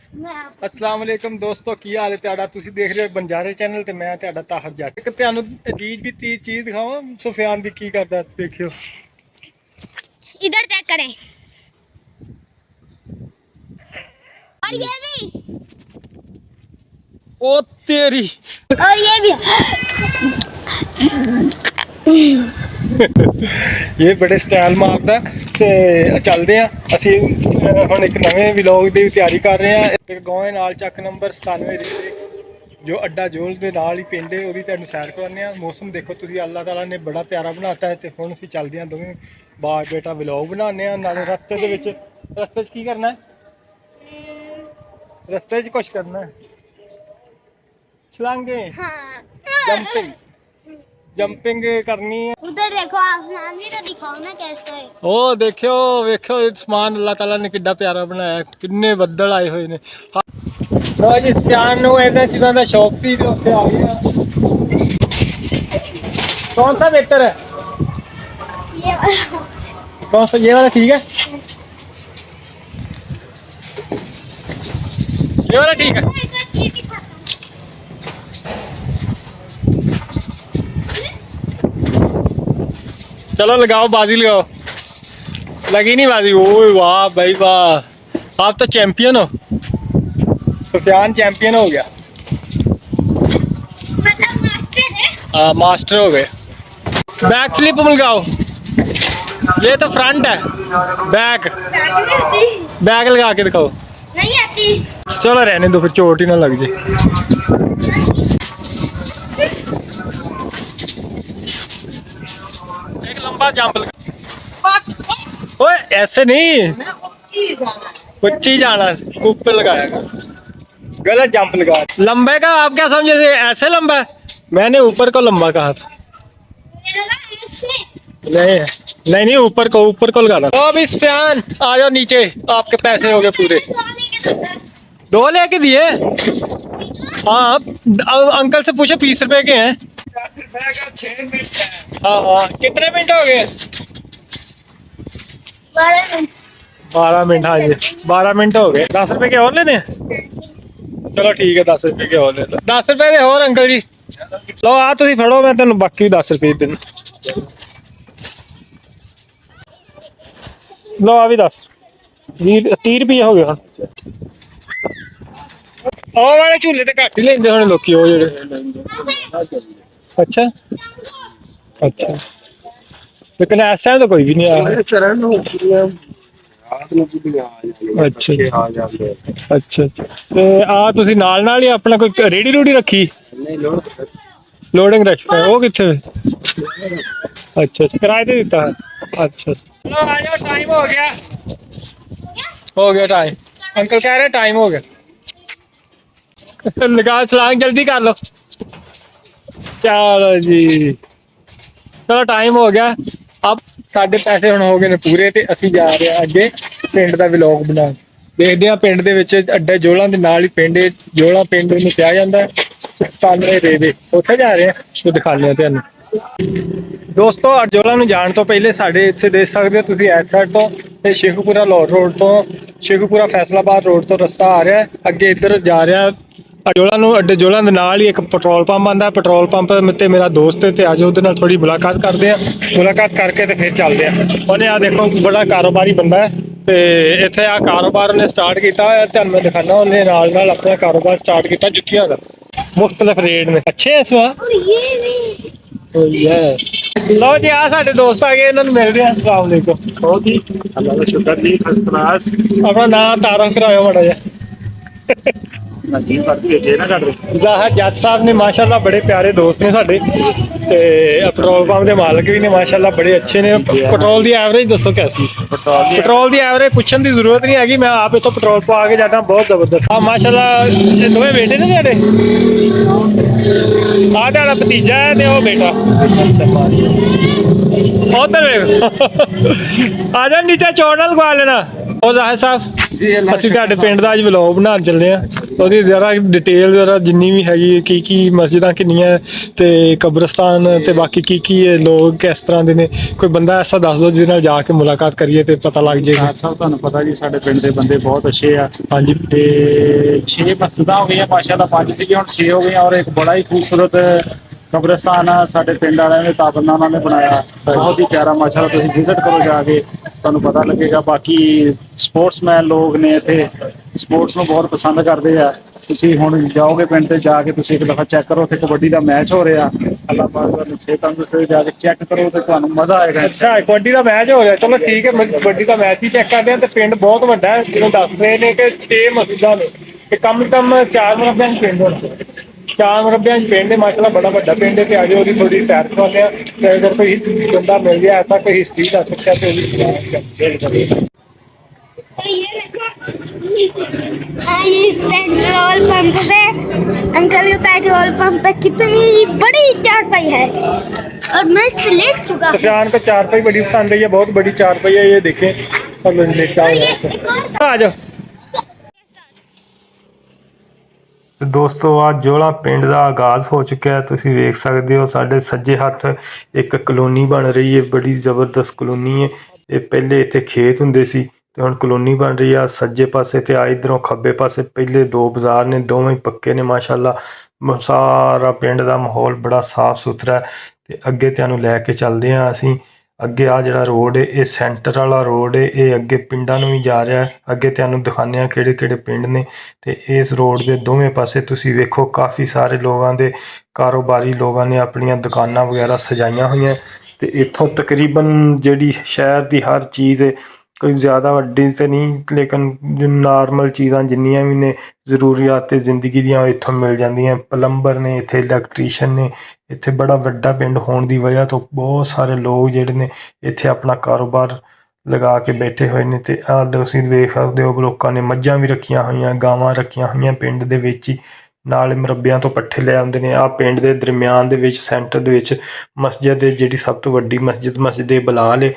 अस्सलाम वालेकुम दोस्तों, की हाल है तुहाडा? तुसीं देख रहे हो बंजारे चैनल ते मैं तुहाडा ताहर जट। एक तुहानूं अजीज भी चीज़ दिखावां, सुफियान भी की करदा देखियो। इधर चेक करें। और ये भी, ओ तेरी और ये भी। ये बड़े स्टाइल मारदा ते चलदे आ ਅਸੀਂ ਹੁਣ ਇੱਕ ਨਵੇਂ ਵਲੌਗ ਦੀ ਤਿਆਰੀ ਕਰ ਰਹੇ ਆ। ਇੱਕ ਗੋਏ ਨਾਲ ਚੱਕ ਨੰਬਰ 97 जो अड्डा जोल के नाल ही पिंड है वो तुहानूं सैर करवाने। मौसम देखो तुसीं, अल्लाह ताला ने बड़ा प्यारा बनाता है। तो हुण असीं चलदे हां दोवें बाप बेटा वलॉग बनाने नाले रस्ते दे विच। रस्ते च की करना है? रस्ते च कुछ करना है, छलांगे, जंपिंग जंपिंग करनी है। उधर देखो, आसमान भी तो दिखाओ ना कैसा है। ओ देखियो वेखियो आसमान अल्लाह ताला ने किड्डा प्यारा बनाया, किन्ने बद्दल आए हुए ने। तो जी सुफियान नूं इन्हां चीज़ां दा शौक सी जो उत्थे आ गया। कौन सा बेहतर है? ये वाला। कौन सा? ये वाला ठीक है, ये वाला ठीक है। चलो लगाओ बाजी, लगाओ। लगी नहीं बाजी? ओए वाह भाई वाह, आप तो चैंपियन हो। सुफियान चैंपियन हो गया, मतलब मास्टर है। हाँ मास्टर हो गए। बैक फ्लिप लगाओ। ये तो फ्रंट है, बैक बैक लगा के दिखाओ। नहीं आती। चलो रहने दो, फिर चोट ही ना लग जाए। एक लंबा जंप लगा। ओए ऐसे नहीं, उच्ची जाना, ऊपर लगाया कर। गलत जंप लगा। लंबे का आप क्या समझे थे? ऐसे लंबा है, मैंने ऊपर को लंबा कहा था। नहीं नहीं नहीं, ऊपर को लगाना। तो अभी सुफियान आ जाओ नीचे, आपके पैसे हो गए पूरे। 2 लेके दिए? हाँ अंकल से पूछो 20 रुपए के हैं। 6 मिनट है। हाँ हाँ, कितने मिनट हो गए? 12 मिनट। हाँ जी 12 मिनट हो गए। 10 रुपए के और लेने? चलो ठीक है, 10 रुपए के और ले लो। 10 रुपए के और अंकल जी लो। आ तुम फड़ो, मैं तेन बाकी 10 रुपए देना। लो आ भी 10 30 रुपये हो गया। ਉਹ ਵਾਲੇ ਝੂਲੇ ਤੇ ਘੱਟ ਹੀ ਲੈਂਦੇ ਹੁਣ ਲੋਕੀ, ਉਹ ਜਿਹੜੇ। ਅੱਛਾ ਅੱਛਾ, ਲੇਕਿਨ ਇਸ ਟਾਈਮ ਤਾਂ ਕੋਈ ਵੀ ਨਹੀਂ ਆਇਆ। ਅੱਛਾ ਅੱਛਾ, ਤੇ ਆ ਤੁਸੀਂ ਨਾਲ ਹੀ ਆਪਣਾ ਕੋਈ ਰੇੜੀ ਰੂੜੀ ਰੱਖੀ? ਲੋਡਿੰਗ ਰੱਖੀ, ਉਹ ਕਿੱਥੇ? ਅੱਛਾ ਅੱਛਾ, ਕਿਰਾਏ ਤੇ ਦਿੱਤਾ। ਅੱਛਾ ਚਲੋ ਆ ਜਾਓ, ਟਾਈਮ हो गया टाइम। अंकल कह रहे टाइम हो गया। लगा छलांग, जल्दी कर लो। चलो जी, चलो टाइम हो गया। अब साढ़े पैसे हुण हो गए ने पूरे, ते असीं जा रहे हैं अगे पिंड दा व्लॉग बनाउण। देखदे हां पिंड दे विच अड्डे जोलां दे नाल ही पिंड जोला पिंड नूं किहा जांदा है। तालरे रेवे उत्थे जा रहे हैं, तो दिखाने तुहानूं। दोस्तों अडजोला नूं जाण तो पहले साडे इत्थे देख सकदे हो तुसीं इस साइड तो ते शेखुपुरा लाहौर रोड तो, शेखुपुरा फैसलाबाद रोड तो रस्ता आ रहा है। अगे इधर जा रहा है अडजोला नूं। अडजोला दे नाल ही एक पेट्रोल पंप आंदा। पेट्रोल पंप ते मेरा दोस्त है, ते अज उहदे नाल थोड़ी मुलाकात करते हैं। मुलाकात करके ते फिर चलते हैं। उहने आ देखो बड़ा कारोबारी बंदा है, ते इत्थे आ कारोबार ने स्टार्ट किया है। तुहानूं मैं दिखाना, उहने नाल नाल अपना कारोबार स्टार्ट किया जुत्तियां दा। मुख्तलिफ रेट में अच्छे है इस बार। लो जी आ साडे दोस्त आ गए, इन्होंने मिलते हैं। अस्सलाम वालेकुम। बहुत ही अल्लाह का शुक्र जी, फर्स्ट क्लास। अपना नाम तारफ कराओ माड़ा जिहा। ज़ाहिर जट साहब ने माशाल्लाह बड़े प्यारे दोस्त ने साडे, ते पेट्रोल पंप के मालक भी ने माशाल्लाह बड़े अच्छे ने। पेट्रोल की एवरेज दसो कैसी? पेट्रोल की एवरेज पूछने की जरूरत नहीं हैगी, मैं आप इतों पेट्रोल पा के जाता। बहुत जबरदस्त। हाँ माशाल्लाह, दोवें बेटे ने तेरे? आ तेरा भतीजा है ते वो बेटा। उधर आ जा नीचे, चौड़ ना लगवा लेना। ओ ज़ाहिर साहब ਅਸੀਂ ਤੁਹਾਡੇ ਪਿੰਡ ਦਾ ਅੱਜ ਵਲੌਗ ਬਣਾਉਣ ਚੱਲੇ ਆ। ਉਹਦੀ ਜ਼ਰਾ ਡਿਟੇਲ ਜ਼ਰਾ ਜਿੰਨੀ ਵੀ ਹੈਗੀ ਕੀ ਮਸਜਿਦਾਂ ਕਿੰਨੀਆਂ ਤੇ ਕਬਰਸਤਾਨ ਤੇ ਬਾਕੀ ਕੀ ਇਹ ਲੋਕ ਕਿਸ ਤਰ੍ਹਾਂ ਦੇ ਨੇ, ਕੋਈ ਬੰਦਾ ਐਸਾ ਦੱਸ ਦਿਓ ਜਿਹਦੇ ਨਾਲ ਜਾ ਕੇ ਮੁਲਾਕਾਤ ਕਰੀਏ ਤੇ ਪਤਾ ਲੱਗ ਜਾਏਗਾ। ਸਾਹਿਬ ਤੁਹਾਨੂੰ ਪਤਾ ਜੀ ਸਾਡੇ ਪਿੰਡ ਦੇ ਬੰਦੇ ਬਹੁਤ ਅੱਛੇ ਆ। ਹਾਂਜੀ ਤੇ 6 ਮਸਜਿਦਾਂ ਹੋ ਗਈਆਂ ਮਾਸ਼ਾਅੱਲਾ, 5 ਸੀਗੀਆਂ ਹੁਣ 6 ਹੋ ਗਈਆਂ, ਔਰ ਇੱਕ ਬੜਾ ਹੀ ਖੂਬਸੂਰਤ ਕਬਰਸਤਾਨ ਆ ਸਾਡੇ ਪਿੰਡ ਵਾਲਿਆਂ ਨੇ ਤਾਬਰਨਾਮਾ ਨੇ ਬਣਾਇਆ, ਬਹੁਤ ਹੀ ਪਿਆਰਾ ਮਾਸ਼ਾਅੱਲਾ। ਤੁਸੀਂ ਵਿਜ਼ਿਟ ਕਰੋ ਜਾ ਕੇ, ਤੁਹਾਨੂੰ ਪਤਾ ਲੱਗੇਗਾ। ਬਾਕੀ ਸਪੋਰਟਸਮੈਨ ਲੋਕ ਨੇ ਇੱਥੇ, ਸਪੋਰਟਸ ਨੂੰ ਬਹੁਤ ਪਸੰਦ ਕਰਦੇ ਆ। ਤੁਸੀਂ ਹੁਣ ਜਾਓਗੇ ਪਿੰਡ ਤੇ ਜਾ ਕੇ ਤੁਸੀਂ ਇੱਕ ਦਫਾ ਚੈੱਕ ਕਰੋ, ਉੱਥੇ ਕਬੱਡੀ ਦਾ ਮੈਚ ਹੋ ਰਿਹਾ। ਅੱਲਾਹ ਪਾਕ ਤੁਹਾਨੂੰ ਛੇ ਤੰਦਰੁਸਤੀ ਜਾ ਕੇ ਚੈੱਕ ਕਰੋ ਤੇ ਤੁਹਾਨੂੰ ਮਜ਼ਾ ਆਏਗਾ। ਅੱਛਾ, ਕਬੱਡੀ ਦਾ ਮੈਚ ਹੋ ਰਿਹਾ, ਚਲੋ ਠੀਕ ਹੈ। ਕਬੱਡੀ ਦਾ ਮੈਚ ਹੀ ਚੈੱਕ ਕਰਦੇ ਆ। ਤੇ ਪਿੰਡ ਬਹੁਤ ਵੱਡਾ ਹੈ, ਜਿਵੇਂ ਦੱਸ ਰਹੇ ਨੇ ਕਿ 6 ਮਸਜਿਦਾਂ ਨੇ ਤੇ ਕਮ ਸੇ ਕਮ 4 ਮੁਰੱਬਿਆਂ 'ਚ ਪਿੰਡ ਹੋਣਾ। 4 ਮੁਰੱਬਿਆਂ 'ਚ ਪਿੰਡ ਹੈ ਮਾਸ਼ਾਅੱਲਾ, ਬੜਾ ਵੱਡਾ ਪਿੰਡ ਹੈ। ਤੇ ਆ ਜਾਓ ਉਹਦੀ ਥੋੜੀ ਸੈਰ ਕਰਵਾਉਂਦੇ ਆ। ਤੇ ਅਗਰ ਕੋਈ ਬੰਦਾ ਮਿਲ ਜਾਏ ऐसा कोई हिस्ट्री ਦੱਸ सकता है तो ਉਹਦੀ तो ये देखो, हाँ ये पेट्रोल पंप पे अंकल के पेट्रोल पंप पे कितनी बड़ी चारपाई है और मैं इससे लेट चुका हूँ। सफियान को चारपाई बड़ी पसंद है, ये बहुत बड़ी चारपाई है। ये देखें और लेटा हुआ है। आ जाओ ਦੋਸਤੋ, ਆ ਜੋਲਾ ਪਿੰਡ ਦਾ ਆਗਾਜ਼ ਹੋ ਚੁੱਕਿਆ ਹੈ। ਤੁਸੀਂ ਵੇਖ ਸਕਦੇ ਹੋ ਸਾਡੇ ਸੱਜੇ ਹੱਥ ਇੱਕ ਕਲੋਨੀ ਬਣ ਰਹੀ ਹੈ, ਬੜੀ ਜ਼ਬਰਦਸਤ ਕਲੋਨੀ ਹੈ। ਇਹ ਪਹਿਲੇ ਇੱਥੇ ਖੇਤ ਹੁੰਦੇ ਸੀ ਤੇ ਹੁਣ ਕਲੋਨੀ ਬਣ ਰਹੀ ਆ। ਸੱਜੇ ਪਾਸੇ ਤੇ ਆ ਇਧਰੋਂ ਖੱਬੇ ਪਾਸੇ ਪਹਿਲੇ 2 ਬਾਜ਼ਾਰ ਨੇ, ਦੋਵੇਂ ਪੱਕੇ ਨੇ ਮਾਸ਼ਾਅੱਲਾ। ਸਾਰਾ ਪਿੰਡ ਦਾ ਮਾਹੌਲ ਬੜਾ ਸਾਫ਼ ਸੁਥਰਾ ਹੈ। ਤੇ ਅੱਗੇ ਤੁਹਾਨੂੰ ਲੈ ਕੇ ਚੱਲਦੇ ਹਾਂ ਅਸੀਂ। ਅੱਗੇ ਆ ਜਿਹੜਾ ਰੋਡ ਹੈ ਇਹ ਸੈਂਟਰ ਵਾਲਾ ਰੋਡ ਹੈ, ਇਹ ਅੱਗੇ ਪਿੰਡਾਂ ਨੂੰ ਵੀ ਜਾ ਰਿਹਾ ਹੈ। ਅੱਗੇ ਤੁਹਾਨੂੰ ਦਿਖਾਉਂਦੇ ਹਾਂ ਕਿਹੜੇ ਕਿਹੜੇ ਪਿੰਡ ਨੇ। ਤੇ ਇਸ ਰੋਡ ਦੇ ਦੋਵੇਂ ਪਾਸੇ ਤੁਸੀਂ ਵੇਖੋ ਕਾਫੀ ਸਾਰੇ ਲੋਕਾਂ ਦੇ ਕਾਰੋਬਾਰੀ ਲੋਕਾਂ ਨੇ ਆਪਣੀਆਂ ਦੁਕਾਨਾਂ ਵਗੈਰਾ ਸਜਾਈਆਂ ਹੋਈਆਂ। ਤੇ ਇੱਥੋਂ ਤਕਰੀਬਨ ਜਿਹੜੀ ਸ਼ਹਿਰ ਦੀ ਹਰ ਚੀਜ਼ ਹੈ, ਕੋਈ ਜ਼ਿਆਦਾ ਵੱਡੀ ਤਾਂ ਨਹੀਂ ਲੇਕਿਨ ਨਾਰਮਲ ਚੀਜ਼ਾਂ ਜਿੰਨੀਆਂ ਵੀ ਨੇ ਜ਼ਰੂਰੀਆਤ ਜ਼ਿੰਦਗੀ ਦੀਆਂ ਉਹ ਇੱਥੋਂ ਮਿਲ ਜਾਂਦੀਆਂ। ਪਲੰਬਰ ਨੇ ਇੱਥੇ, ਇਲੈਕਟ੍ਰੀਸ਼ੀਅਨ ਨੇ ਇੱਥੇ। ਬੜਾ ਵੱਡਾ ਪਿੰਡ ਹੋਣ ਦੀ ਵਜ੍ਹਾ ਤੋਂ ਬਹੁਤ ਸਾਰੇ ਲੋਕ ਜਿਹੜੇ ਨੇ ਇੱਥੇ ਆਪਣਾ ਕਾਰੋਬਾਰ ਲਗਾ ਕੇ ਬੈਠੇ ਹੋਏ ਨੇ। ਤੇ ਆਹ ਤੁਸੀਂ ਵੇਖ ਸਕਦੇ ਹੋ ਲੋਕਾਂ ਨੇ ਮੱਝਾਂ ਵੀ ਰੱਖੀਆਂ ਹੋਈਆਂ, ਗਾਵਾਂ ਰੱਖੀਆਂ ਹੋਈਆਂ ਪਿੰਡ ਦੇ ਵਿੱਚ ਹੀ। ਨਾਲ ਮੁਰੱਬਿਆਂ ਤੋਂ ਪੱਠੇ ਲੈ ਆਉਂਦੇ ਨੇ। ਆਹ ਪਿੰਡ ਦੇ ਦਰਮਿਆਨ ਦੇ ਵਿੱਚ ਸੈਂਟਰ ਦੇ ਵਿੱਚ ਮਸਜਿਦ ਹੈ, ਜਿਹੜੀ ਸਭ ਤੋਂ ਵੱਡੀ ਮਸਜਿਦ ਏ ਬਲਾਲ ਹੈ।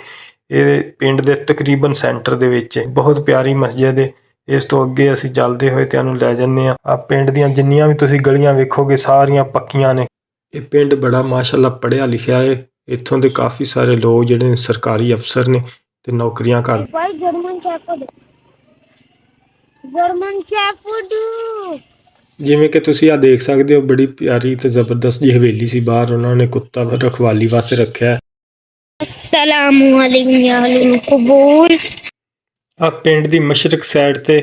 ਇਹ ਪਿੰਡ ਦੇ ਤਕਰੀਬਨ ਸੈਂਟਰ ਦੇ ਵਿੱਚ ਹੈ, ਬਹੁਤ ਪਿਆਰੀ ਮਸਜਿਦ ਹੈ। ਇਸ ਤੋਂ ਅੱਗੇ ਅਸੀਂ ਚੱਲਦੇ ਹੋਏ ਤੁਹਾਨੂੰ ਲੈ ਜਾਂਦੇ ਹਾਂ। ਆ ਪਿੰਡ ਦੀਆਂ ਜਿੰਨੀਆਂ ਵੀ ਤੁਸੀਂ ਗਲੀਆਂ ਵੇਖੋਗੇ ਸਾਰੀਆਂ ਪੱਕੀਆਂ ਨੇ। ਇਹ ਪਿੰਡ ਬੜਾ ਮਾਸ਼ਾਅੱਲਾ ਪੜ੍ਹਿਆ ਲਿਖਿਆ ਹੈ। ਇੱਥੋਂ ਦੇ ਕਾਫੀ ਸਾਰੇ ਲੋਕ ਜਿਹੜੇ ਸਰਕਾਰੀ ਅਫਸਰ ਨੇ ਤੇ ਨੌਕਰੀਆਂ ਕਰਦੇ। भाई जर्मन शेफर्ड ਜਿਵੇਂ ਕਿ ਤੁਸੀਂ ਆ ਦੇਖ ਸਕਦੇ ਹੋ, ਬੜੀ ਪਿਆਰੀ ਤੇ ਜ਼ਬਰਦਸਤ ਜੀ ਹਵੇਲੀ ਸੀ। ਬਾਹਰ ਉਹਨਾਂ ਨੇ ਕੁੱਤਾ ਰਖਵਾਲੀ ਵਾਸਤੇ ਰੱਖਿਆ। अस्सलामुअलैकुम या अहल कबूल। ਆ ਪਿੰਡ ਦੀ ਮਸ਼ਰਕ ਸਾਈਡ ਤੇ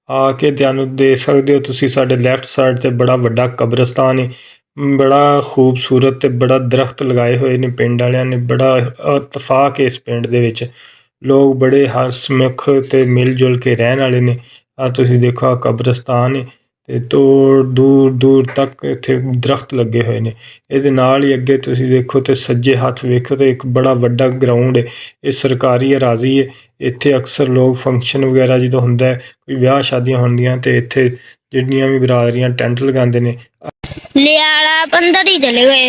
ਆ ਕੇ ਤੁਹਾਨੂੰ ਦੇਖ ਸਕਦੇ ਹੋ ਤੁਸੀਂ, ਸਾਡੇ ਲੈਫਟ ਸਾਈਡ ਤੇ ਬੜਾ ਵੱਡਾ ਕਬਰਸਤਾਨ ਹੈ। ਬੜਾ ਖੂਬਸੂਰਤ ਤੇ ਬੜਾ ਦਰਖਤ ਲਗਾਏ ਹੋਏ ਨੇ ਪਿੰਡ ਵਾਲਿਆਂ ਨੇ। ਬੜਾ ਇਤਫਾਕ ਹੈ ਇਸ ਪਿੰਡ ਦੇ ਵਿੱਚ, ਲੋਕ ਬੜੇ ਹਸਮੁਖ ਤੇ ਮਿਲ ਜੁਲ ਕੇ ਰਹਿਣ ਵਾਲੇ ਨੇ। ਆ ਤੁਸੀਂ ਦੇਖੋ ਆ ਕਬਰਸਤਾਨ ਹੈ ਤੇ ਦੂਰ ਦੂਰ ਤੱਕ ਇੱਥੇ ਦਰਖਤ ਲੱਗੇ ਹੋਏ ਨੇ। ਇਹਦੇ ਨਾਲ ਹੀ ਅੱਗੇ ਤੁਸੀਂ ਦੇਖੋ ਤੇ ਸੱਜੇ ਹੱਥ ਵੇਖੋ ਤੇ ਇੱਕ ਬੜਾ ਵੱਡਾ ਗਰਾਊਂਡ ਹੈ। ਇਹ ਸਰਕਾਰੀ ਅਰਾਜ਼ੀ ਹੈ। ਇੱਥੇ ਅਕਸਰ ਲੋਕ ਫੰਕਸ਼ਨ ਵਗੈਰਾ ਜਦੋਂ ਹੁੰਦਾ ਹੈ, ਕੋਈ ਵਿਆਹ ਸ਼ਾਦੀਆਂ ਹੁੰਦੀਆਂ ਤੇ ਇੱਥੇ ਜਿਹੜੀਆਂ ਵੀ ਬਰਾਦਰੀਆਂ ਟੈਂਟ ਲਗਾਉਂਦੇ ਨੇ। ले आप अंदर ही चले गए,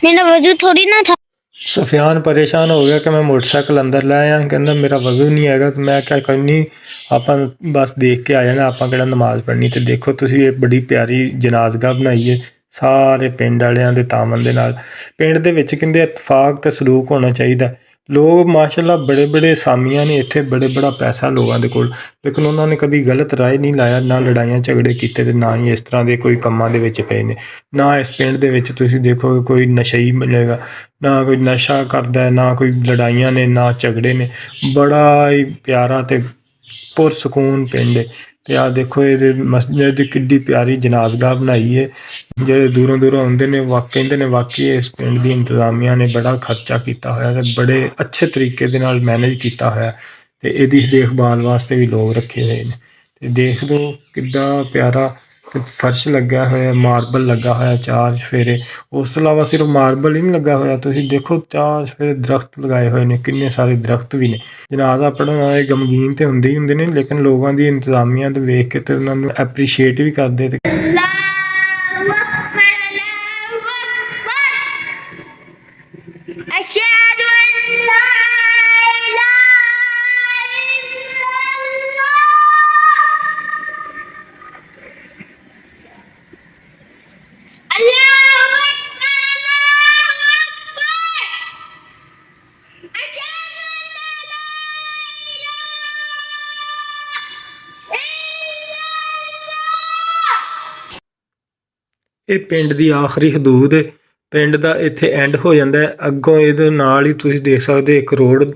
मेरा वजू थोड़ी ना था। ਸਫਿਆਨ ਪਰੇਸ਼ਾਨ ਹੋ ਗਿਆ ਕਿ ਮੈਂ ਮੋਟਰਸਾਈਕਲ ਅੰਦਰ ਲੈ ਆਇਆ, ਕਹਿੰਦਾ ਮੇਰਾ ਵਜ਼ੂ ਨਹੀਂ ਹੈਗਾ। ਤੇ ਮੈਂ ਕਿਹਾ ਕੋਈ ਨਹੀਂ, ਆਪਾਂ ਬਸ ਦੇਖ ਕੇ ਆ ਜਾਣਾ, ਆਪਾਂ ਕਿਹੜਾ ਨਮਾਜ਼ ਪੜ੍ਹਨੀ। ਤੇ ਦੇਖੋ ਤੁਸੀਂ ਇਹ ਬੜੀ ਪਿਆਰੀ ਜਨਾਜ਼ਗਾਹ ਬਣਾਈ ਹੈ ਸਾਰੇ ਪਿੰਡ ਵਾਲਿਆਂ ਦੇ ਤਾਮਨ ਦੇ ਨਾਲ। ਪਿੰਡ ਦੇ ਵਿੱਚ ਕਹਿੰਦੇ ਇਤਫਾਕ ਤੇ ਸਲੂਕ ਹੋਣਾ ਚਾਹੀਦਾ। ਲੋਕ ਮਾਸ਼ਾਅੱਲਾ ਬੜੇ ਬੜੇ ਸਾਮੀਆਂ ਨੇ ਇੱਥੇ, ਬੜਾ ਪੈਸਾ ਲੋਕਾਂ ਦੇ ਕੋਲ, ਲੇਕਿਨ ਉਹਨਾਂ ਨੇ ਕਦੀ ਗਲਤ ਰਾਏ ਨਹੀਂ ਲਾਇਆ, ਨਾ ਲੜਾਈਆਂ ਝਗੜੇ ਕੀਤੇ ਤੇ ਨਾ ਹੀ ਇਸ ਤਰ੍ਹਾਂ ਦੇ ਕੋਈ ਕੰਮਾਂ ਦੇ ਵਿੱਚ ਪਏ ਨੇ। ਨਾ ਇਸ ਪਿੰਡ ਦੇ ਵਿੱਚ ਤੁਸੀਂ ਦੇਖੋ ਕੋਈ ਨਸ਼ਈ ਮਿਲੇਗਾ, ਨਾ ਕੋਈ ਨਸ਼ਾ ਕਰਦਾ, ਨਾ ਕੋਈ ਲੜਾਈਆਂ ਨੇ, ਨਾ ਝਗੜੇ ਨੇ। ਬੜਾ ਹੀ ਪਿਆਰਾ ਤੇ ਪੁਰਸਕੂਨ ਪਿੰਡ ਹੈ। ਤੇ ਆਹ ਦੇਖੋ ਇਹਦੇ ਮਸਜਿਦ ਦੀ ਕਿੱਡੀ ਪਿਆਰੀ ਜਨਾਜ਼ਗਾਹ ਬਣਾਈ ਹੈ। ਜਿਹੜੇ ਦੂਰੋਂ ਦੂਰੋਂ ਆਉਂਦੇ ਨੇ ਕਹਿੰਦੇ ਨੇ ਵਾਕਈ ਇਸ ਪਿੰਡ ਦੀ ਇੰਤਜ਼ਾਮੀਆ ਨੇ ਬੜਾ ਖਰਚਾ ਕੀਤਾ ਹੋਇਆ ਤੇ ਬੜੇ ਅੱਛੇ ਤਰੀਕੇ ਦੇ ਨਾਲ ਮੈਨੇਜ ਕੀਤਾ ਹੋਇਆ। ਤੇ ਇਹਦੀ ਦੇਖਭਾਲ ਵਾਸਤੇ ਵੀ ਲੋਕ ਰੱਖੇ ਹੋਏ ਨੇ। ਤੇ ਦੇਖ ਲਓ ਕਿੱਡਾ ਪਿਆਰਾ ਤੇ ਫਰਸ਼ ਲੱਗਾ ਹੋਇਆ, ਮਾਰਬਲ ਲੱਗਾ ਹੋਇਆ 4 ਚੁਫੇਰੇ। ਉਸ ਤੋਂ ਇਲਾਵਾ ਸਿਰਫ ਮਾਰਬਲ ਹੀ ਨਹੀਂ ਲੱਗਾ ਹੋਇਆ, ਤੁਸੀਂ ਦੇਖੋ 4 ਚੁਫੇਰੇ ਦਰਖਤ ਲਗਾਏ ਹੋਏ ਨੇ, ਕਿੰਨੇ ਸਾਰੇ ਦਰਖਤ ਵੀ ਨੇ। ਜਨਾਜ਼ਾ ਪੜ੍ਹਨ ਵਾਲੇ ਗਮਗੀਨ ਤੇ ਹੁੰਦੇ ਹੀ ਹੁੰਦੇ ਨੇ, ਲੇਕਿਨ ਲੋਕਾਂ ਦੀ ਇੰਤਜ਼ਾਮੀਆਂ ਦੇ ਵੇਖ ਕੇ ਤੇ ਉਹਨਾਂ ਨੂੰ ਐਪਰੀਸ਼ੀਏਟ ਵੀ ਕਰਦੇ। ਤੇ أشهد أن لا إله إلا الله ਇਹ ਪਿੰਡ ਦੀ ਆਖਰੀ ਹਦੂਦ ਹੈ। ਪਿੰਡ ਦਾ ਇੱਥੇ ਐਂਡ ਹੋ ਜਾਂਦਾ ਹੈ। ਅੱਗੋਂ ਇਹਦੇ ਨਾਲ ਹੀ ਤੁਸੀਂ ਦੇਖ ਸਕਦੇ ਇੱਕ ਰੋਡ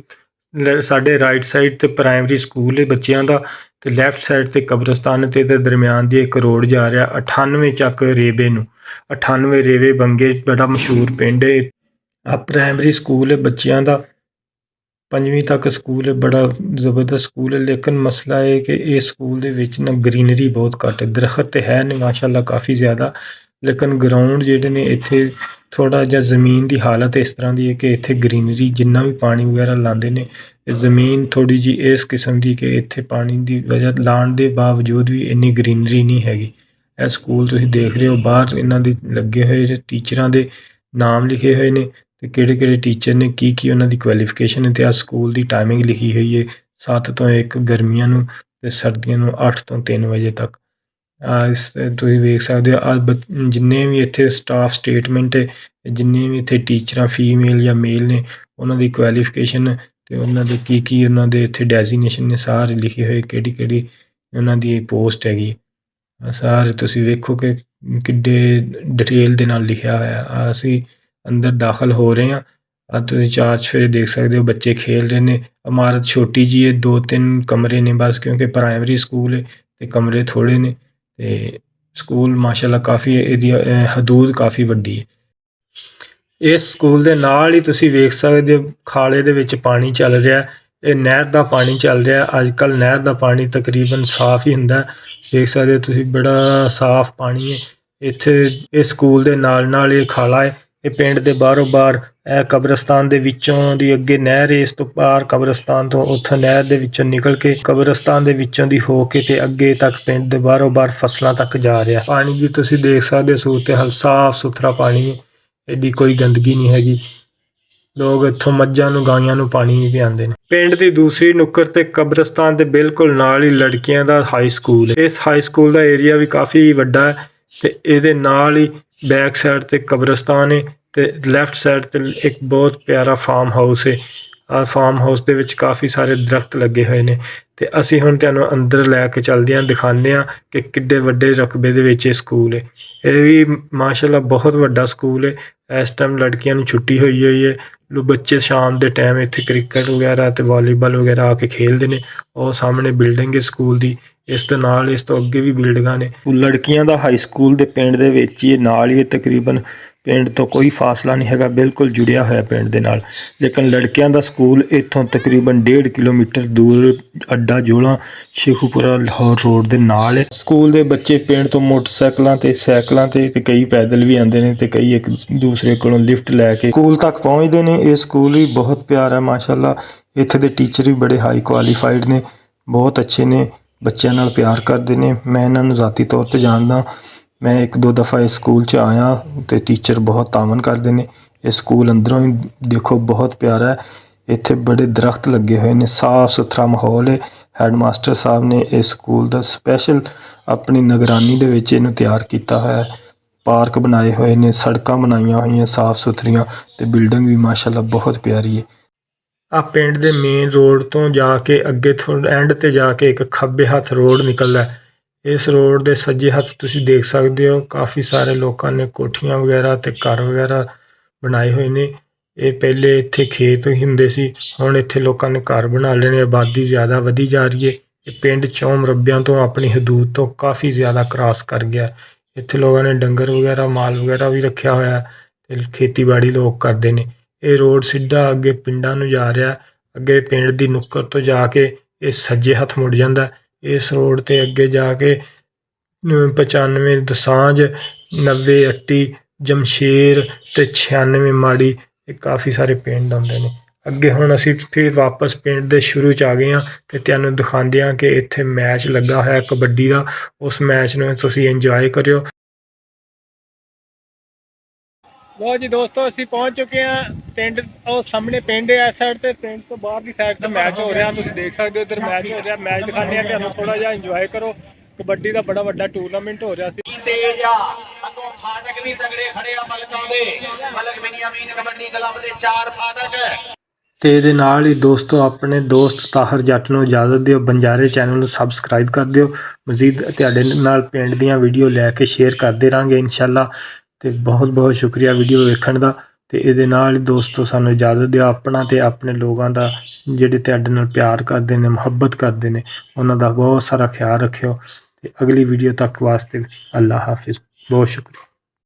ਸਾਡੇ ਰਾਈਟ ਸਾਈਡ ਤੇ ਪ੍ਰਾਇਮਰੀ ਸਕੂਲ ਹੈ ਬੱਚਿਆਂ ਦਾ, ਤੇ ਲੈਫਟ ਸਾਈਡ ਤੇ ਕਬਰਸਤਾਨ ਤੇ ਇਹਦੇ ਦਰਮਿਆਨ ਦੀ ਇੱਕ ਰੋਡ ਜਾ ਰਿਹਾ 98 ਚੱਕ ਰੇਵੇ ਨੂੰ। 98 ਰੇਵੇ ਬੰਗੇ ਬੜਾ ਮਸ਼ਹੂਰ ਪਿੰਡ ਹੈ। ਆ ਪ੍ਰਾਇਮਰੀ ਸਕੂਲ ਹੈ ਬੱਚਿਆਂ ਦਾ, 5ਵੀਂ ਤੱਕ ਸਕੂਲ ਹੈ, ਬੜਾ ਜ਼ਬਰਦਸਤ ਸਕੂਲ ਹੈ। ਲੇਕਿਨ ਮਸਲਾ ਇਹ ਕਿ ਇਹ ਸਕੂਲ ਦੇ ਵਿੱਚ ਨਾ ਗ੍ਰੀਨਰੀ ਬਹੁਤ ਘੱਟ ਹੈ। ਦਰਖਤ ਤੇ ਹੈ ਨੇ ਮਾਸ਼ਾਅੱਲਾ ਕਾਫੀ ਜ਼ਿਆਦਾ, ਲੇਕਿਨ ਗਰਾਊਂਡ ਜਿਹੜੇ ਨੇ ਇੱਥੇ ਥੋੜਾ ਜਿਹਾ ਜ਼ਮੀਨ ਦੀ ਹਾਲਤ ਇਸ ਤਰ੍ਹਾਂ ਦੀ ਹੈ ਕਿ ਇੱਥੇ ਗ੍ਰੀਨਰੀ ਜਿੰਨਾ ਵੀ ਪਾਣੀ ਵਗੈਰਾ ਲਾਉਂਦੇ ਨੇ, ਜ਼ਮੀਨ ਥੋੜੀ ਜੀ ਇਸ ਕਿਸਮ ਦੀ ਕਿ ਇੱਥੇ ਪਾਣੀ ਦੀ ਵਜ੍ਹਾ ਲਾਉਣ ਦੇ ਬਾਵਜੂਦ ਵੀ ਇੰਨੀ ਗ੍ਰੀਨਰੀ ਨਹੀਂ ਹੈਗੀ। ਇਹ ਸਕੂਲ ਤੁਸੀਂ ਦੇਖ ਰਹੇ ਹੋ, ਬਾਹਰ ਇਹਨਾਂ ਦੇ ਲੱਗੇ ਹੋਏ ਟੀਚਰਾਂ ਦੇ ਨਾਮ ਲਿਖੇ ਹੋਏ ਨੇ ਤੇ ਕਿਹੜੇ ਕਿਹੜੇ ਟੀਚਰ ਨੇ, ਕੀ ਉਹਨਾਂ ਦੀ ਕੁਆਲੀਫਿਕੇਸ਼ਨ ਹੈ, ਤੇ ਆ ਸਕੂਲ ਦੀ ਟਾਈਮਿੰਗ ਲਿਖੀ ਹੋਈ ਹੈ 7 ਤੋਂ 1 ਗਰਮੀਆਂ ਨੂੰ ਤੇ ਸਰਦੀਆਂ ਨੂੰ 8 ਤੋਂ 3 ਵਜੇ ਤੱਕ। ਇਸ ਤੁਸੀਂ ਵੇਖ ਸਕਦੇ ਹੋ ਜਿੰਨੇ ਵੀ ਇੱਥੇ ਸਟਾਫ ਸਟੇਟਮੈਂਟ ਹੈ, ਜਿੰਨੇ ਵੀ ਇੱਥੇ ਟੀਚਰਾਂ ਫੀਮੇਲ ਜਾਂ ਮੇਲ ਨੇ, ਉਹਨਾਂ ਦੀ ਕੁਆਲੀਫਿਕੇਸ਼ਨ ਤੇ ਉਹਨਾਂ ਦੇ ਕੀ ਉਹਨਾਂ ਦੇ ਇੱਥੇ ਡੈਜ਼ੀਨੇਸ਼ਨ ਨੇ ਸਾਰੇ ਲਿਖੇ ਹੋਏ, ਕਿਹੜੀ ਉਹਨਾਂ ਦੀ ਪੋਸਟ ਹੈਗੀ। ਸਾਰੇ ਤੁਸੀਂ ਵੇਖੋ ਕਿ ਕਿੱਡੇ ਡਿਟੇਲ ਦੇ ਨਾਲ ਲਿਖਿਆ ਹੋਇਆ। ਅਸੀਂ ਅੰਦਰ ਦਾਖਲ ਹੋ ਰਹੇ ਹਾਂ। ਤੁਸੀਂ ਚਾਰ ਚਫੇਰੇ ਦੇਖ ਸਕਦੇ ਹੋ, ਬੱਚੇ ਖੇਲ ਰਹੇ ਨੇ। ਇਮਾਰਤ ਛੋਟੀ ਜੀ ਹੈ, 2-3 ਕਮਰੇ ਨੇ ਬਸ, ਕਿਉਂਕਿ ਪ੍ਰਾਇਮਰੀ ਸਕੂਲ ਹੈ ਤੇ ਕਮਰੇ ਥੋੜੇ ਨੇ। ਤੇ ਸਕੂਲ ਮਾਸ਼ਾਅੱਲਾ ਕਾਫੀ ਇਹਦੀ ਹਦੂਦ ਕਾਫੀ ਵੱਡੀ ਹੈ। ਇਸ ਸਕੂਲ ਦੇ ਨਾਲ ਹੀ ਤੁਸੀਂ ਵੇਖ ਸਕਦੇ ਹੋ ਖਾਲੇ ਦੇ ਵਿੱਚ ਪਾਣੀ ਚੱਲ ਰਿਹਾ, ਇਹ ਨਹਿਰ ਦਾ ਪਾਣੀ ਚੱਲ ਰਿਹਾ। ਅੱਜ ਕੱਲ੍ਹ ਨਹਿਰ ਦਾ ਪਾਣੀ ਤਕਰੀਬਨ ਸਾਫ਼ ਹੀ ਹੁੰਦਾ, ਦੇਖ ਸਕਦੇ ਹੋ ਤੁਸੀਂ, ਬੜਾ ਸਾਫ਼ ਪਾਣੀ ਹੈ ਇੱਥੇ। ਇਹ ਸਕੂਲ ਦੇ ਨਾਲ ਇਹ ਖਾਲਾ ਹੈ। ਇਹ ਪਿੰਡ ਦੇ ਬਾਹਰੋਂ ਬਾਹਰ ਇਹ ਕਬਰਸਤਾਨ ਦੇ ਵਿੱਚੋਂ ਦੀ ਅੱਗੇ ਨਹਿਰ ਹੈ, ਇਸ ਤੋਂ ਪਾਰ ਕਬਰਸਤਾਨ ਤੋਂ ਉੱਥੋਂ ਨਹਿਰ ਦੇ ਵਿੱਚੋਂ ਨਿਕਲ ਕੇ ਕਬਰਸਤਾਨ ਦੇ ਵਿੱਚੋਂ ਦੀ ਹੋ ਕੇ ਤੇ ਅੱਗੇ ਤੱਕ ਪਿੰਡ ਦੇ ਬਾਹਰੋਂ ਬਾਹਰ ਫਸਲਾਂ ਤੱਕ ਜਾ ਰਿਹਾ। ਪਾਣੀ ਦੀ ਤੁਸੀਂ ਦੇਖ ਸਕਦੇ ਹੋ ਸੂਰਤ ਹਾਲ, ਸਾਫ਼ ਸੁਥਰਾ ਪਾਣੀ ਹੈ, ਐਡੀ ਕੋਈ ਗੰਦਗੀ ਨਹੀਂ ਹੈਗੀ। ਲੋਕ ਇੱਥੋਂ ਮੱਝਾਂ ਨੂੰ ਗਾਈਆਂ ਨੂੰ ਪਾਣੀ ਵੀ ਪਿਆਉਂਦੇ ਨੇ। ਪਿੰਡ ਦੀ ਦੂਸਰੀ ਨੁੱਕਰ ਤੇ ਕਬਰਸਤਾਨ ਦੇ ਬਿਲਕੁਲ ਨਾਲ ਹੀ ਲੜਕੀਆਂ ਦਾ ਹਾਈ ਸਕੂਲ ਹੈ। ਇਸ ਹਾਈ ਸਕੂਲ ਦਾ ਏਰੀਆ ਵੀ ਕਾਫੀ ਵੱਡਾ ਹੈ ਤੇ ਇਹਦੇ ਨਾਲ ਹੀ ਬੈਕ ਸਾਈਡ ਤੇ ਕਬਰਸਤਾਨ ਹੈ ਤੇ ਲੈਫਟ ਸਾਈਡ ਤੇ ਇੱਕ ਬਹੁਤ ਪਿਆਰਾ ਫਾਰਮ ਹਾਊਸ ਹੈ। ਆ ਫਾਰਮ ਹਾਊਸ ਦੇ ਵਿੱਚ ਕਾਫੀ ਸਾਰੇ ਦਰਖਤ ਲੱਗੇ ਹੋਏ ਨੇ ਤੇ ਅਸੀਂ ਹੁਣ ਤੁਹਾਨੂੰ ਅੰਦਰ ਲੈ ਕੇ ਚੱਲਦੇ ਹਾਂ, ਦਿਖਾਉਂਦੇ ਹਾਂ ਕਿ ਕਿੱਡੇ ਵੱਡੇ ਰਕਬੇ ਦੇ ਵਿੱਚ ਇਹ ਸਕੂਲ ਹੈ। ਇਹ ਵੀ ਮਾਸ਼ਾਅੱਲਾ ਬਹੁਤ ਵੱਡਾ ਸਕੂਲ ਹੈ। ਇਸ ਟਾਈਮ ਲੜਕੀਆਂ ਨੂੰ ਛੁੱਟੀ ਹੋਈ ਹੈ। ਬੱਚੇ ਸ਼ਾਮ ਦੇ ਟਾਈਮ ਇੱਥੇ ਕ੍ਰਿਕਟ ਵਗੈਰਾ ਤੇ ਵਾਲੀਬਾਲ ਵਗੈਰਾ ਆ ਕੇ ਖੇਲਦੇ ਨੇ। ਉਹ ਸਾਹਮਣੇ ਬਿਲਡਿੰਗ ਹੈ ਸਕੂਲ ਦੀ, ਇਸ ਦੇ ਨਾਲ ਇਸ ਤੋਂ ਅੱਗੇ ਵੀ ਬਿਲਡਿੰਗਾਂ ਨੇ। ਲੜਕੀਆਂ ਦਾ ਹਾਈ ਸਕੂਲ ਦੇ ਪਿੰਡ ਦੇ ਵਿੱਚ ਹੀ ਨਾਲ ਹੀ, ਤਕਰੀਬਨ ਪਿੰਡ ਤੋਂ ਕੋਈ ਫਾਸਲਾ ਨਹੀਂ ਹੈਗਾ, ਬਿਲਕੁਲ ਜੁੜਿਆ ਹੋਇਆ ਪਿੰਡ ਦੇ ਨਾਲ। ਲੇਕਿਨ ਲੜਕਿਆਂ ਦਾ ਸਕੂਲ ਇੱਥੋਂ ਤਕਰੀਬਨ 1.5 ਕਿਲੋਮੀਟਰ ਦੂਰ ਅੱਡਾ ਜੋਲਾ ਸ਼ੇਖੂਪੁਰਾ ਲਾਹੌਰ ਰੋਡ ਦੇ ਨਾਲ ਹੈ। ਸਕੂਲ ਦੇ ਬੱਚੇ ਪਿੰਡ ਤੋਂ ਮੋਟਰਸਾਈਕਲਾਂ ਤੇ ਸਾਈਕਲਾਂ ਤੇ ਕਈ ਪੈਦਲ ਵੀ ਆਉਂਦੇ ਨੇ ਤੇ ਕਈ ਇੱਕ ਦੂਸਰੇ ਕੋਲੋਂ ਲਿਫਟ ਲੈ ਕੇ ਸਕੂਲ ਤੱਕ ਪਹੁੰਚਦੇ ਨੇ। ਇਹ ਸਕੂਲ ਵੀ ਬਹੁਤ ਪਿਆਰਾ ਹੈ ਮਾਸ਼ਾਅੱਲਾ। ਇੱਥੇ ਦੇ ਟੀਚਰ ਵੀ ਬੜੇ ਹਾਈ ਕੁਆਲੀਫਾਈਡ ਨੇ, ਬਹੁਤ ਅੱਛੇ ਨੇ, ਬੱਚਿਆਂ ਨਾਲ ਪਿਆਰ ਕਰਦੇ ਨੇ। ਮੈਂ ਇਹਨਾਂ ਨੂੰ ਜ਼ਾਤੀ ਤੌਰ ਤੇ ਜਾਣਦਾ, ਮੈਂ 1-2 ਦਫਾ ਇਸ ਸਕੂਲ 'ਚ ਆਇਆ ਤੇ ਟੀਚਰ ਬਹੁਤ ਤਾਮਨ ਕਰਦੇ ਨੇ। ਇਹ ਸਕੂਲ ਅੰਦਰੋਂ ਹੀ ਦੇਖੋ ਬਹੁਤ ਪਿਆਰਾ ਹੈ। ਇੱਥੇ ਬੜੇ ਦਰਖਤ ਲੱਗੇ ਹੋਏ ਨੇ, ਸਾਫ਼ ਸੁਥਰਾ ਮਾਹੌਲ ਹੈ। ਹੈਡ ਮਾਸਟਰ ਸਾਹਿਬ ਨੇ ਇਸ ਸਕੂਲ ਦਾ ਸਪੈਸ਼ਲ ਆਪਣੀ ਨਿਗਰਾਨੀ ਦੇ ਵਿੱਚ ਇਹਨੂੰ ਤਿਆਰ ਕੀਤਾ ਹੋਇਆ ਹੈ। ਪਾਰਕ ਬਣਾਏ ਹੋਏ ਨੇ, ਸੜਕਾਂ ਬਣਾਈਆਂ ਹੋਈਆਂ ਸਾਫ਼ ਸੁਥਰੀਆਂ ਤੇ ਬਿਲਡਿੰਗ ਵੀ ਮਾਸ਼ਾਅੱਲਾ ਬਹੁਤ ਪਿਆਰੀ ਹੈ। ਆ ਪਿੰਡ ਦੇ ਮੇਨ ਰੋਡ ਤੋਂ ਜਾ ਕੇ ਅੱਗੇ ਥੋੜਾ ਐਂਡ ਤੇ ਜਾ ਕੇ ਇੱਕ ਖੱਬੇ ਹੱਥ ਰੋਡ ਨਿਕਲਦਾ ਹੈ। ਇਸ ਰੋਡ ਦੇ ਸੱਜੇ ਹੱਥ ਤੁਸੀਂ ਦੇਖ ਸਕਦੇ ਹੋ ਕਾਫੀ ਸਾਰੇ ਲੋਕਾਂ ਨੇ ਕੋਠੀਆਂ ਵਗੈਰਾ ਤੇ ਘਰ ਵਗੈਰਾ ਬਣਾਏ ਹੋਏ ਨੇ। ਇਹ ਪਹਿਲੇ ਇੱਥੇ ਖੇਤ ਹੀ ਹੁੰਦੇ ਸੀ, ਹੁਣ ਇੱਥੇ ਲੋਕਾਂ ਨੇ ਘਰ ਬਣਾ ਲਏ ਨੇ। ਆਬਾਦੀ ਜ਼ਿਆਦਾ ਵਧੀ ਜਾ ਰਹੀ ਹੈ। ਇਹ ਪਿੰਡ 4 ਮੁਰੱਬਿਆਂ ਤੋਂ ਆਪਣੀ ਹਦੂਦ ਤੋਂ ਕਾਫੀ ਜ਼ਿਆਦਾ ਕ੍ਰਾਸ ਕਰ ਗਿਆ। ਇੱਥੇ ਲੋਕਾਂ ਨੇ ਡੰਗਰ ਵਗੈਰਾ ਮਾਲ ਵਗੈਰਾ ਵੀ ਰੱਖਿਆ ਹੋਇਆ ਤੇ ਖੇਤੀਬਾੜੀ ਲੋਕ ਕਰਦੇ ਨੇ। ਇਹ ਰੋਡ ਸਿੱਧਾ ਅੱਗੇ ਪਿੰਡਾਂ ਨੂੰ ਜਾ ਰਿਹਾ। ਅੱਗੇ ਪਿੰਡ ਦੀ ਨੁੱਕਰ ਤੋਂ ਜਾ ਕੇ ਇਹ ਸੱਜੇ ਹੱਥ ਮੁੜ ਜਾਂਦਾ। ਇਸ ਰੋਡ ਤੇ ਅੱਗੇ ਜਾ ਕੇ 95 ਦਸਾਂਝ, 90 ਅੱਟੀ, ਜਮਸ਼ੇਰ ਤੇ 96 ਮਾੜੀ, ਇਹ ਕਾਫੀ ਸਾਰੇ ਪਿੰਡ ਆਉਂਦੇ ਨੇ। ਅੱਗੇ ਹੁਣ ਅਸੀਂ ਫਿਰ ਵਾਪਸ ਪਿੰਡ ਦੇ ਸ਼ੁਰੂ 'ਚ ਆ ਗਏ ਹਾਂ ਤੇ ਤੁਹਾਨੂੰ ਦਿਖਾਉਂਦੇ ਹਾਂ ਕਿ ਇੱਥੇ ਮੈਚ ਲੱਗਾ ਹੋਇਆ ਕਬੱਡੀ ਦਾ। ਉਸ ਮੈਚ ਨੂੰ ਤੁਸੀਂ ਇੰਜੋਏ ਕਰਿਓ। ਲੋ ਜੀ ਦੋਸਤੋ, ਅਸੀਂ ਪਹੁੰਚ ਚੁੱਕੇ ਹਾਂ ਪਿੰਡ। ਉਹ ਸਾਹਮਣੇ ਪਿੰਡ ਹੈ ਇਸ ਸਾਈਡ ਤੇ, ਪਿੰਡ ਤੋਂ ਬਾਹਰਲੀ ਸਾਈਡ ਤੇ ਮੈਚ ਹੋ ਰਿਹਾ। ਤੁਸੀਂ ਦੇਖ ਸਕਦੇ ਹੋ ਇੱਧਰ ਮੈਚ ਹੋ ਰਿਹਾ। ਮੈਚ ਦਿਖਾਉਂਦੇ ਆ ਤੁਹਾਨੂੰ, ਥੋੜਾ ਜਿਹਾ ਇੰਜੋਏ ਕਰੋ। ਕਬੱਡੀ ਦਾ ਬੜਾ ਵੱਡਾ ਟੂਰਨਾਮੈਂਟ ਹੋ ਰਿਹਾ ਸੀ। ਤੇਜ ਆ ਅੱਗੋਂ ਫਾਟਕ ਵੀ ਤਗੜੇ ਖੜੇ ਆ ਮਲਕਾਂ ਦੇ। ਮਲਕ ਬਿਨਯਾਮੀਨ ਕਬੱਡੀ ਕਲੱਬ ਦੇ 4 ਫਾਟਕ ਤੇ ਇਹਦੇ ਨਾਲ ਹੀ ਦੋਸਤੋ ਆਪਣੇ ਦੋਸਤ ਤਾਹਰ ਜੱਟ ਨੂੰ ਇਜਾਜ਼ਤ ਦਿਓ। ਬੰਜਾਰੇ ਚੈਨਲ ਨੂੰ ਸਬਸਕ੍ਰਾਈਬ ਕਰ ਦਿਓ। ਮਜ਼ੀਦ ਤੁਹਾਡੇ ਨਾਲ ਪਿੰਡ ਦੀਆਂ ਵੀਡੀਓ ਲੈ ਕੇ ਸ਼ੇਅਰ ਕਰਦੇ ਰਹਾਂਗੇ ਇਨਸ਼ਾਅੱਲਾ। ਤੇ ਬਹੁਤ ਬਹੁਤ ਸ਼ੁਕਰੀਆ ਵੀਡੀਓ ਵੇਖਣ ਦਾ। ਤੇ ਇਹਦੇ ਨਾਲ ਹੀ ਦੋਸਤੋ ਸਾਨੂੰ ਇਜਾਜ਼ਤ ਦਿਓ। ਆਪਣਾ ਤੇ ਆਪਣੇ ਲੋਕਾਂ ਦਾ ਜਿਹੜੇ ਤੁਹਾਡੇ ਨਾਲ ਪਿਆਰ ਕਰਦੇ ਨੇ, ਮੁਹੱਬਤ ਕਰਦੇ ਨੇ, ਉਹਨਾਂ ਦਾ ਬਹੁਤ ਸਾਰਾ ਖਿਆਲ ਰੱਖਿਓ। ਤੇ ਅਗਲੀ ਵੀਡੀਓ ਤੱਕ ਵਾਸਤੇ ਅੱਲਾ ਹਾਫਿਜ਼। ਬਹੁਤ ਸ਼ੁਕਰੀਆ।